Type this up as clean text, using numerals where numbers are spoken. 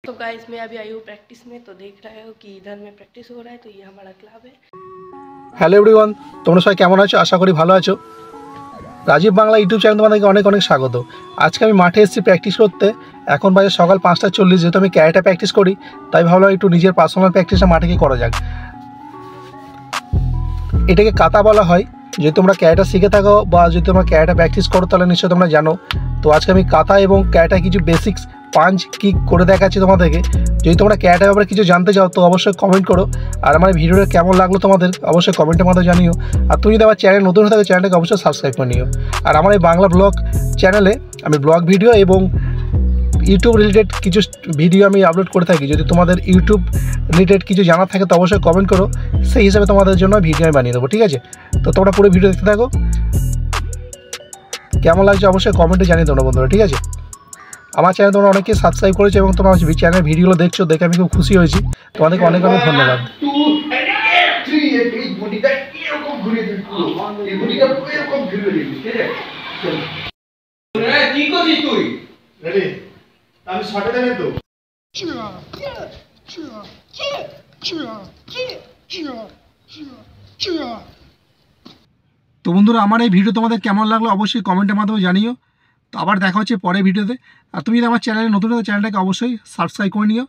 तो गाइस मैं अभी आई हूँ प्रैक्टिस में, तो देख रहे हो कि इधर में प्रैक्टिस हो रहा है। तो ये हमारा क्लब है। হ্যালো এভরিওয়ান, তোমরা সবাই কেমন আছো? আশা করি ভালো আছো। রাজীব বাংলা ইউটিউব চ্যানেল তোমাদেরকে অনেক অনেক স্বাগত। আজকে আমি মাঠে এসেছি প্র্যাকটিস করতে। এখন বাজে সকাল 5:40। যেহেতু আমি ক্যারেটা প্র্যাকটিস করি, তাই ভাবলাম একটু নিজের পার্সোনাল প্র্যাকটিসটা মাঠে গিয়ে করা যাক। এটাকে কাতা বলা হয়। যদি তোমরা ক্যারেটা শিখে থাকো বা যদি তোমরা ক্যারেটা প্র্যাকটিস করো তাহলে নিশ্চয়ই তোমরা জানো। তো আজকে আমি কাতা এবং ক্যারেটা কিছু বেসিক্স পাঞ্চ কিক করে দেখাচ্ছি তোমাদেরকে। যদি তোমরা ক্যারেটার ব্যাপারে কিছু জানতে চাও তো অবশ্যই কমেন্ট করো। আর আমার ভিডিওটা কেমন লাগলো তোমাদের অবশ্যই কমেন্টের মাধ্যমে জানিও। আর তুমি যদি আমার চ্যানেল নতুন হয়ে থাকে চ্যানেলটাকে অবশ্যই সাবস্ক্রাইব করে নিও। আর আমার এই বাংলা ব্লগ চ্যানেলে আমি ব্লগ ভিডিও এবং ইউটিউব রিলেটেড কিছু ভিডিও আমি আপলোড করে থাকি। যদি তোমাদের ইউটিউব রিলেটেড কিছু জানার থাকে তো অবশ্যই কমেন্ট করো, সেই হিসাবে তোমাদের জন্য ভিডিও আমি বানিয়ে দেবো, ঠিক আছে? তো তোমরা পুরো ভিডিও দেখতে থাকো। কেমন লাগছে অবশ্যই কমেন্টে জানিয়ে তোমরা বন্ধুরা, ঠিক আছে? আমার চ্যানেল তোমরা অনেকে সাবস্ক্রাইব করেছো এবং তোমরা চ্যানেলের ভিডিওগুলো দেখছো, দেখে আমি খুব খুশি হয়েছি। তোমাদেরকে অনেক অনেক ধন্যবাদ। আমি শটে দেবে তো। তো বন্ধুরা, আমার এই ভিডিও তোমাদের কেমন লাগলো অবশ্যই কমেন্টের মাধ্যমে জানিও। তো আবার দেখা হচ্ছে পরের ভিডিওতে। আর তুমি যদি আমার চ্যানেলে নতুন হলে চ্যানেলটাকে অবশ্যই সাবস্ক্রাইব করে নিও।